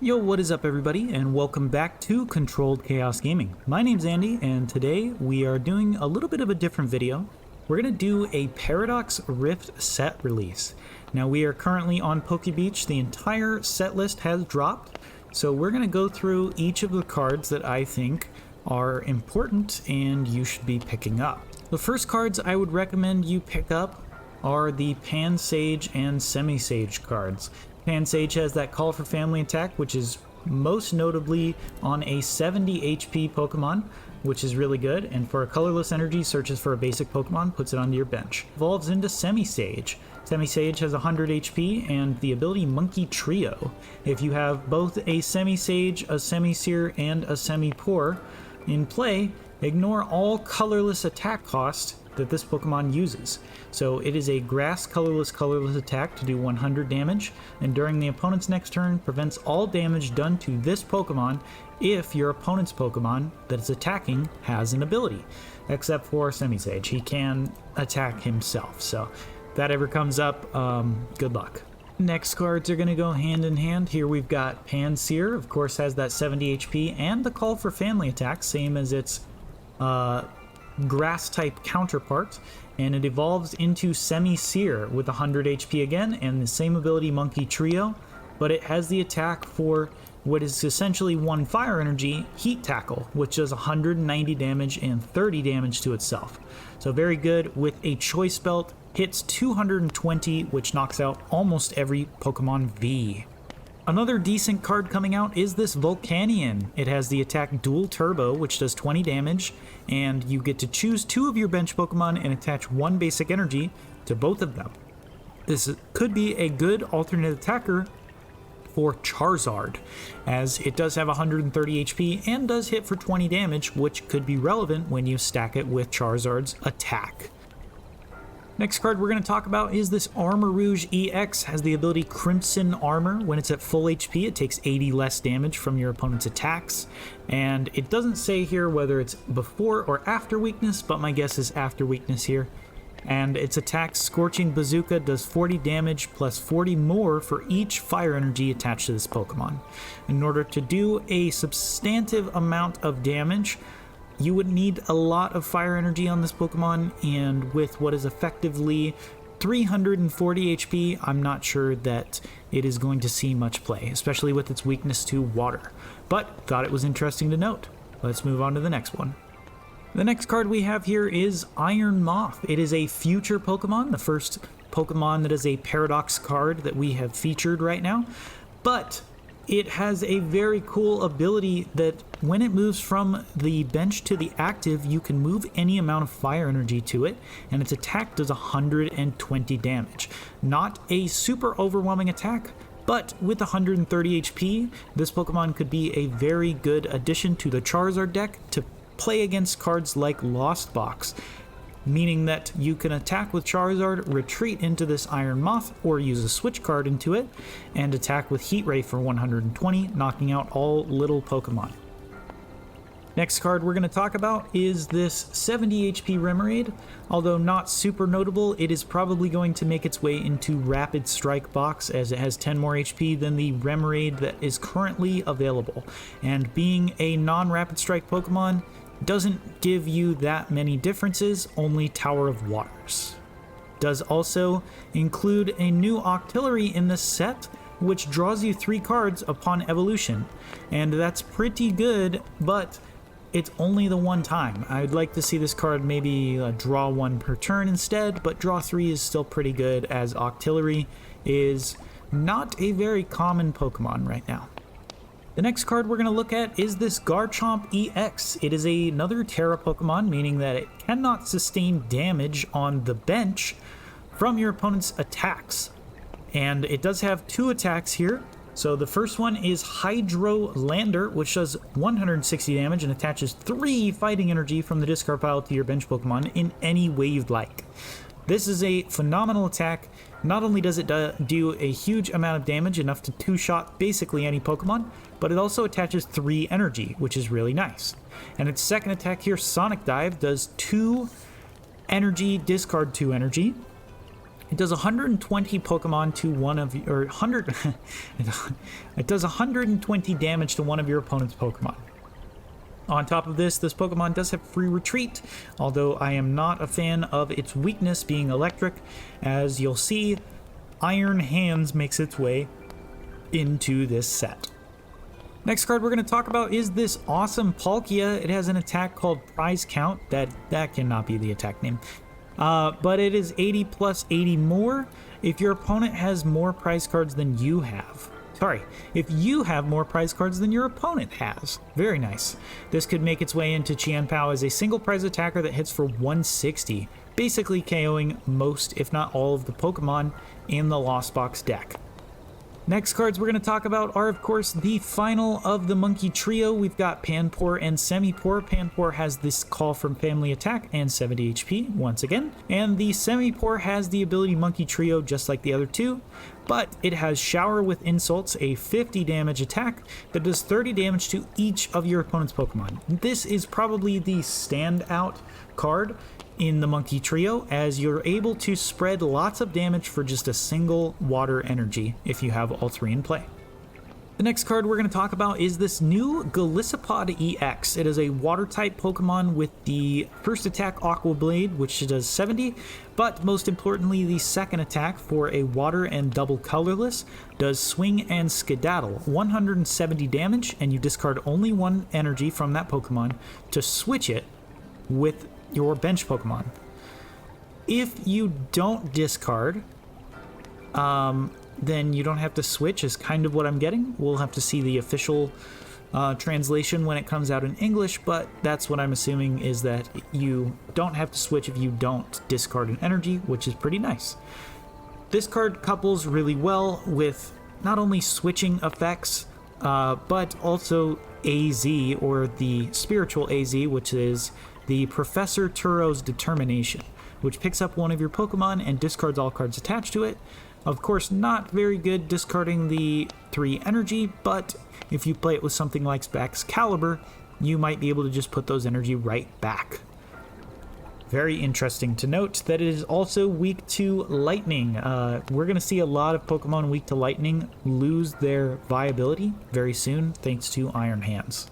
Yo, what is up everybody, and welcome back to Controlled Chaos Gaming. My name's Andy, and today we are doing a little bit of a different video. We're going to do a Paradox Rift set release. Now we are currently on Poke Beach. The entire set list has dropped, so we're going to go through each of the cards that I think are important and you should be picking up. The first cards I would recommend you pick up are the Pan Sage and Semi Sage cards. Pan Sage has that Call for Family attack, which is most notably on a 70 HP Pokemon, which is really good, and for a colorless energy, searches for a basic Pokemon, puts it onto your bench. Evolves into Semi Sage. Semi Sage has 100 HP and the ability Monkey Trio. If you have both a Semi Sage, a Semi Seer, and a Semi Poor in play, ignore all colorless attack cost that this Pokemon uses. So it is a grass colorless attack to do 100 damage, and during the opponent's next turn prevents all damage done to this Pokemon if your opponent's Pokemon that it's attacking has an ability. Except for Semi-Sage, he can attack himself, so if that ever comes up, good luck. Next cards are going to go hand in hand. Here we've got Panseer, of course has that 70 HP and the Call for Family attack, same as its grass type counterpart, and it evolves into Semi-Seer with 100 HP again and the same ability Monkey Trio, but it has the attack for what is essentially one fire energy, Heat Tackle, which does 190 damage and 30 damage to itself. So very good with a Choice Belt, hits 220, which knocks out almost every Pokemon V. Another decent card coming out is this Volcanion. It has the attack Dual Turbo, which does 20 damage, and you get to choose two of your bench Pokemon and attach one basic energy to both of them. This could be a good alternate attacker for Charizard, as it does have 130 HP and does hit for 20 damage, which could be relevant when you stack it with Charizard's attack. Next card we're going to talk about is this Armor Rouge EX. Has the ability Crimson Armor. When it's at full HP, it takes 80 less damage from your opponent's attacks. And it doesn't say here whether it's before or after weakness, but my guess is after weakness here. And its attack Scorching Bazooka does 40 damage plus 40 more for each fire energy attached to this Pokemon. In order to do a substantive amount of damage, you would need a lot of fire energy on this Pokemon, and with what is effectively 340 HP, I'm not sure that it is going to see much play, especially with its weakness to water. But thought it was interesting to note. Let's move on to the next one. The next card we have here is Iron Moth. It is a future Pokemon, the first Pokemon that is a Paradox card that we have featured right now, but it has a very cool ability that when it moves from the bench to the active, you can move any amount of fire energy to it, and its attack does 120 damage. Not a super overwhelming attack, but with 130 HP, this Pokemon could be a very good addition to the Charizard deck to play against cards like Lost Box, meaning that you can attack with Charizard, retreat into this Iron Moth, or use a switch card into it, and attack with Heat Ray for 120, knocking out all little Pokemon. Next card we're going to talk about is this 70 HP Remoraid. Although not super notable, it is probably going to make its way into Rapid Strike box, as it has 10 more HP than the Remoraid that is currently available. And being a non-Rapid Strike Pokemon doesn't give you that many differences, only Tower of Waters. Does also include a new Octillery in the set, which draws you 3 cards upon evolution. And that's pretty good, but it's only the one time. I'd like to see this card maybe draw 1 per turn instead, but draw 3 is still pretty good, as Octillery is not a very common Pokemon right now. The next card we're going to look at is this Garchomp EX. It is another Terra Pokemon, meaning that it cannot sustain damage on the bench from your opponent's attacks. And it does have 2 attacks here. So the first one is Hydro Lander, which does 160 damage and attaches 3 fighting energy from the discard pile to your bench Pokemon in any way you'd like. This is a phenomenal attack. Not only does it do a huge amount of damage, enough to 2-shot basically any Pokemon, but it also attaches 3 energy, which is really nice. And its second attack here, Sonic Dive, does 2 energy, discard 2 energy, It does 120 Pokemon to one of your 100. It does 120 damage to one of your opponent's Pokemon. On top of this Pokemon does have free retreat, although I am not a fan of its weakness being electric. As you'll see, Iron Hands makes its way into this set. Next card we're going to talk about is this awesome Palkia. It has an attack called Prize Count. That cannot be the attack name. But it is 80 plus 80 more if your opponent has more prize cards than you have. Sorry, if you have more prize cards than your opponent has. Very nice. This could make its way into Qianpao as a single prize attacker that hits for 160, basically KOing most, if not all, of the Pokemon in the Lost Box deck. Next cards we're going to talk about are, of course, the final of the Monkey Trio. We've got Panpour and Semipour. Panpour has this call from Family Attack and 70 HP once again. And the Semipour has the ability Monkey Trio just like the other two, but it has Shower with Insults, a 50 damage attack that does 30 damage to each of your opponent's Pokemon. This is probably the standout card in the Monkey Trio, as you're able to spread lots of damage for just a single water energy if you have all three in play. The next card we're going to talk about is this new Golisopod EX. It is a water-type Pokemon with the first attack Aqua Blade, which does 70, but most importantly, the second attack for a water and double colorless does Swing and Skedaddle, 170 damage, and you discard only one energy from that Pokemon to switch it with your bench Pokemon. If you don't discard, then you don't have to switch, is kind of what I'm getting. We'll have to see the official translation when it comes out in English, but that's what I'm assuming, is that you don't have to switch if you don't discard an energy, which is pretty nice. This card couples really well with not only switching effects, but also AZ, or the spiritual AZ, which is the Professor Turo's Determination, which picks up one of your Pokemon and discards all cards attached to it. Of course, not very good discarding the 3 energy, but if you play it with something like Excalibur, you might be able to just put those energy right back. Very interesting to note that it is also weak to lightning. We're going to see a lot of Pokemon weak to lightning lose their viability very soon, thanks to Iron Hands.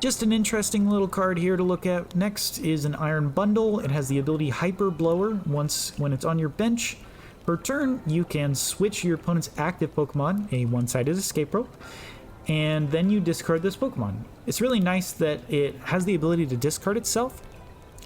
Just an interesting little card here to look at. Next is an Iron Bundle. It has the ability Hyper Blower. When it's on your bench, per turn, you can switch your opponent's active Pokemon, a one-sided escape rope, and then you discard this Pokemon. It's really nice that it has the ability to discard itself,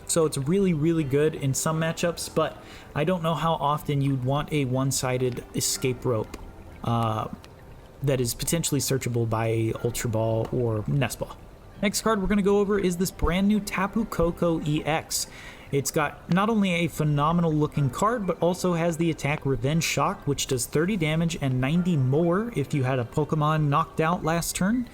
so it's really, really good in some matchups, but I don't know how often you'd want a one-sided escape rope that is potentially searchable by Ultra Ball or Nest Ball. Next card we're going to go over is this brand new Tapu Koko EX. It's got not only a phenomenal looking card, but also has the attack Revenge Shock, which does 30 damage and 90 more if you had a Pokemon knocked out last turn,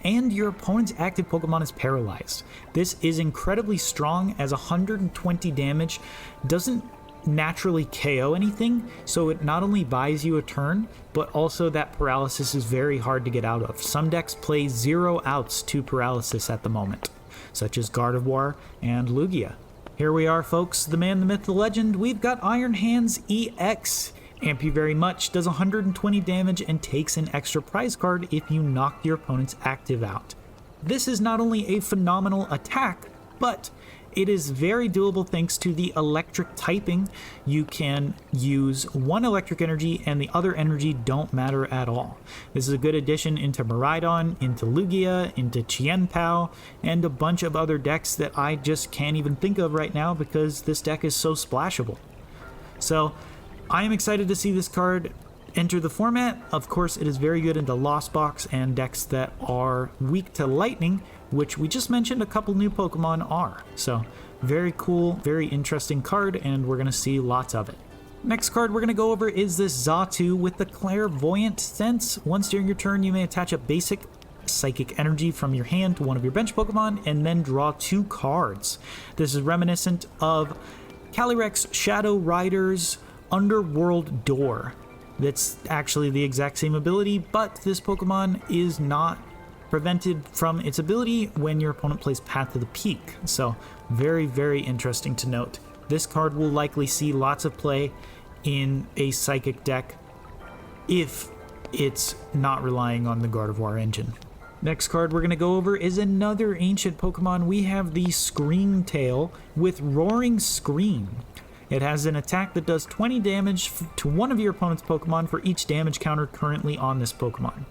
and your opponent's active Pokemon is paralyzed. This is incredibly strong, as 120 damage doesn't naturally KO anything, so it not only buys you a turn, but also that paralysis is very hard to get out of. Some decks play 0 outs to paralysis at the moment, such as Gardevoir and Lugia. Here we are, folks, the man, the myth, the legend. We've got Iron Hands EX. Amp you very much, does 120 damage and takes an extra prize card if you knock your opponent's active out. This is not only a phenomenal attack, but it is very doable thanks to the electric typing. You can use one electric energy and the other energy don't matter at all. This is a good addition into Miraidon, into Lugia, into Qianpao, and a bunch of other decks that I just can't even think of right now because this deck is so splashable. So I am excited to see this card enter the format. Of course, it is very good into Lost Box and decks that are weak to lightning, which we just mentioned a couple new Pokemon are. So very cool, very interesting card, and we're going to see lots of it. Next card we're going to go over is this Xatu with the Clairvoyant Sense. Once during your turn, you may attach a basic psychic energy from your hand to one of your bench Pokemon and then draw 2 cards. This is reminiscent of Calyrex Shadow Rider's Underworld Door. That's actually the exact same ability, but this Pokemon is not prevented from its ability when your opponent plays Path to the Peak. So very, very interesting to note. This card will likely see lots of play in a Psychic deck if it's not relying on the Gardevoir engine. Next card we're going to go over is another ancient Pokemon. We have the Screamtail with Roaring Scream. It has an attack that does 20 damage to one of your opponent's Pokemon for each damage counter currently on this Pokemon.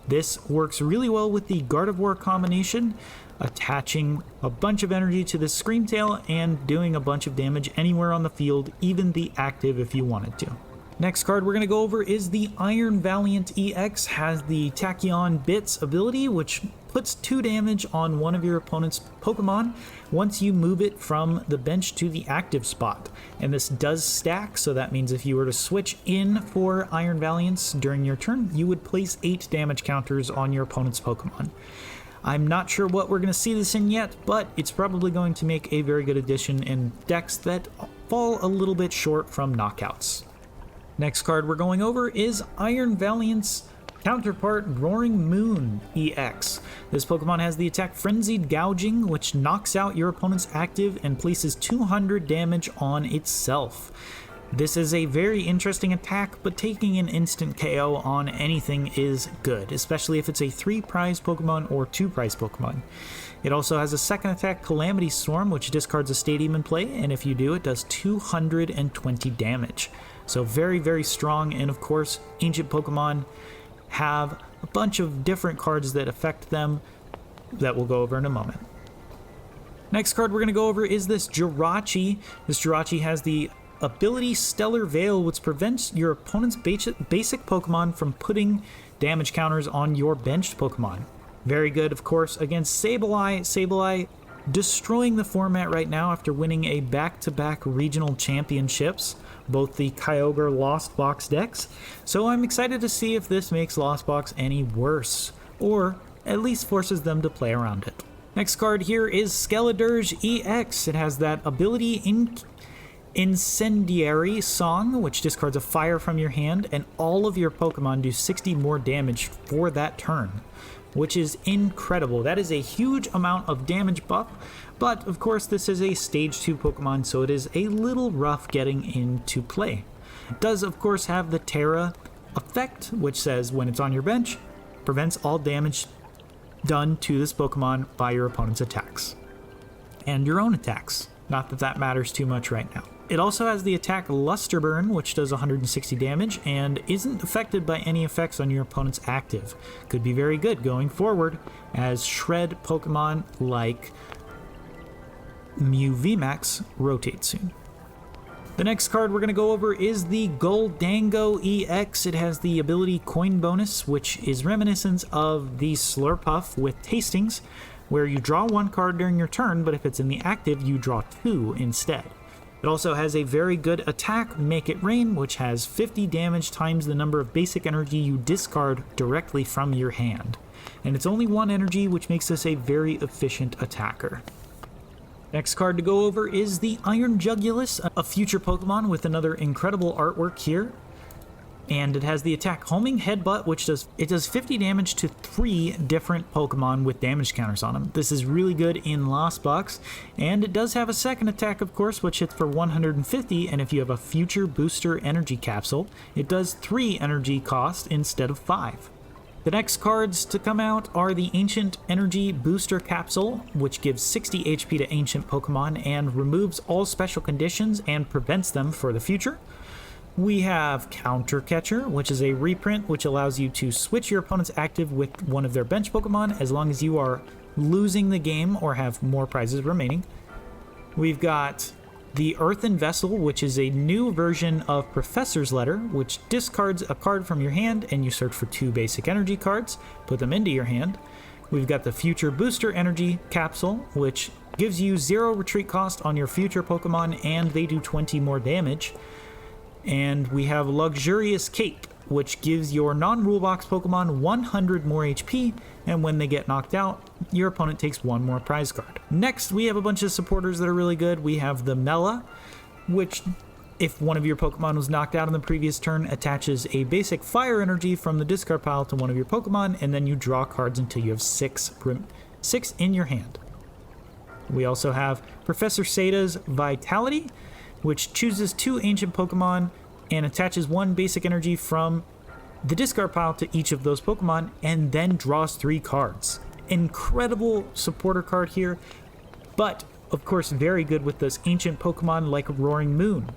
This works really well with the Gardevoir combination, attaching a bunch of energy to the Screamtail and doing a bunch of damage anywhere on the field, even the active if you wanted to. Next card we're going to go over is the Iron Valiant EX. Has the Tachyon Bits ability, which puts 2 damage on one of your opponent's Pokemon once you move it from the bench to the active spot. And this does stack, so that means if you were to switch in for Iron Valiants during your turn, you would place 8 damage counters on your opponent's Pokemon. I'm not sure what we're going to see this in yet, but it's probably going to make a very good addition in decks that fall a little bit short from knockouts. Next card we're going over is Iron Valiant's counterpart, Roaring Moon EX. This Pokemon has the attack Frenzied Gouging, which knocks out your opponent's active and places 200 damage on itself. This is a very interesting attack, but taking an instant KO on anything is good, especially if it's a 3 prize Pokemon or 2 prize Pokemon. It also has a second attack, Calamity Storm, which discards a Stadium in play, and if you do, it does 220 damage. So very, very strong, and of course, ancient Pokemon have a bunch of different cards that affect them that we'll go over in a moment. Next card we're going to go over is this Jirachi. This Jirachi has the ability Stellar Veil, which prevents your opponent's basic Pokemon from putting damage counters on your benched Pokemon. Very good, of course, against Sableye. Sableye destroying the format right now after winning a back-to-back regional championships, both the Kyogre Lost Box decks. So I'm excited to see if this makes Lost Box any worse, or at least forces them to play around it. Next card here is Skeledirge EX. It has that ability Incendiary Song, which discards a fire from your hand, and all of your Pokemon do 60 more damage for that turn, which is incredible. That is a huge amount of damage buff, but of course this is a stage 2 Pokemon, so it is a little rough getting into play. It does of course have the Terra effect, which says when it's on your bench, prevents all damage done to this Pokemon by your opponent's attacks. And your own attacks. Not that that matters too much right now. It also has the attack Luster Burn, which does 160 damage and isn't affected by any effects on your opponent's active. Could be very good going forward as shred Pokemon like Mew VMAX rotate soon. The next card we're going to go over is the Goldango EX. It has the ability Coin Bonus, which is reminiscent of the Slurpuff with Tastings, where you draw 1 card during your turn, but if it's in the active, you draw 2 instead. It also has a very good attack, Make It Rain, which has 50 damage times the number of basic energy you discard directly from your hand. And it's only 1 energy, which makes this a very efficient attacker. Next card to go over is the Iron Jugulus, a future Pokemon with another incredible artwork here. And it has the attack Homing Headbutt, which does 50 damage to 3 different Pokemon with damage counters on them. This is really good in Lost Box, and it does have a second attack, of course, which hits for 150, and if you have a future booster energy capsule, it does 3 energy cost instead of 5. The next cards to come out are the Ancient Energy Booster Capsule, which gives 60 HP to ancient Pokemon and removes all special conditions and prevents them for the future. We have Counter Catcher, which is a reprint which allows you to switch your opponent's active with one of their bench Pokemon as long as you are losing the game or have more prizes remaining. We've got the Earthen Vessel, which is a new version of Professor's Letter, which discards a card from your hand and you search for 2 basic energy cards, put them into your hand. We've got the Future Booster Energy Capsule, which gives you 0 retreat cost on your future Pokemon and they do 20 more damage. And we have Luxurious Cape, which gives your non-rule box Pokemon 100 more HP, and when they get knocked out, your opponent takes 1 more prize card. Next, we have a bunch of supporters that are really good. We have the Mela, which, if one of your Pokemon was knocked out in the previous turn, attaches a basic fire energy from the discard pile to one of your Pokemon, and then you draw cards until you have 6 in your hand. We also have Professor Sada's Vitality, which chooses 2 ancient Pokemon and attaches 1 basic energy from the discard pile to each of those Pokemon, and then draws 3 cards. Incredible supporter card here, but of course very good with those ancient Pokemon like Roaring Moon.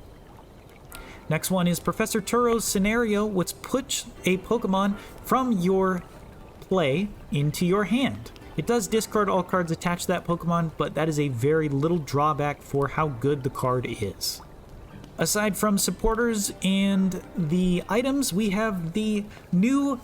Next one is Professor Turo's Scenario, which puts a Pokemon from your play into your hand. It does discard all cards attached to that Pokemon, but that is a very little drawback for how good the card is. Aside from supporters and the items, we have the new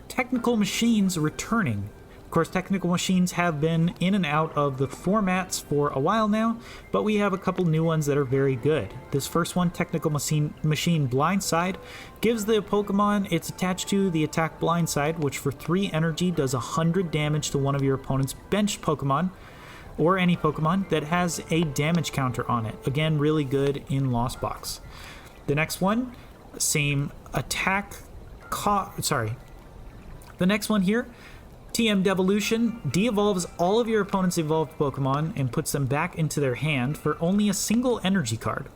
technical machines returning. Of course, technical machines have been in and out of the formats for a while now, but we have a couple new ones that are very good. This first one, Technical Machine Blindside, gives the Pokemon it's attached to the attack Blindside, which for 3 energy does 100 damage to one of your opponent's benched Pokemon, or any Pokemon that has a damage counter on it. Again, really good in Lost Box. The next one, same attack. The next one here, TM Devolution, de-evolves all of your opponent's evolved Pokemon and puts them back into their hand for only a single energy card.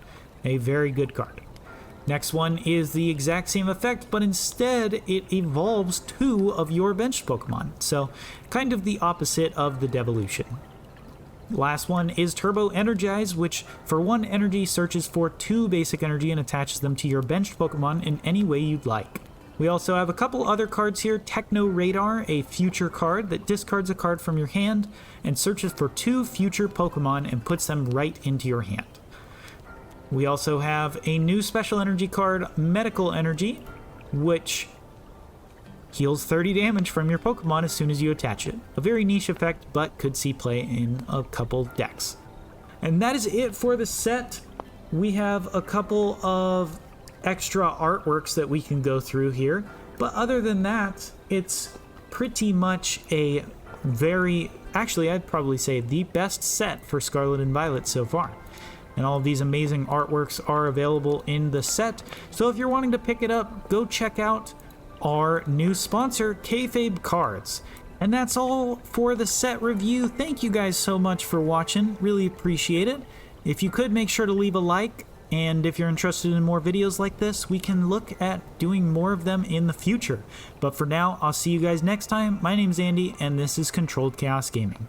A very good card. Next one is the exact same effect, but instead it evolves 2 of your benched Pokemon. So kind of the opposite of the Devolution. Last one is Turbo Energize, which for 1 energy searches for 2 basic energy and attaches them to your benched Pokemon in any way you'd like. We also have a couple other cards here. Techno Radar, a future card that discards a card from your hand and searches for 2 future Pokemon and puts them right into your hand. We also have a new special energy card, Medical Energy, which heals 30 damage from your Pokemon as soon as you attach it. A very niche effect, but could see play in a couple decks. And that is it for the set. We have a couple of extra artworks that we can go through here, but other than that, it's pretty much a actually I'd probably say the best set for Scarlet and Violet so far. And all of these amazing artworks are available in the set, so if you're wanting to pick it up, go check out our new sponsor, Kayfabe Cards. And that's all for the set review. Thank you guys so much for watching, really appreciate it. If you could, make sure to leave a like. And if you're interested in more videos like this, we can look at doing more of them in the future. But for now, I'll see you guys next time. My name's Andy, and this is Controlled Chaos Gaming.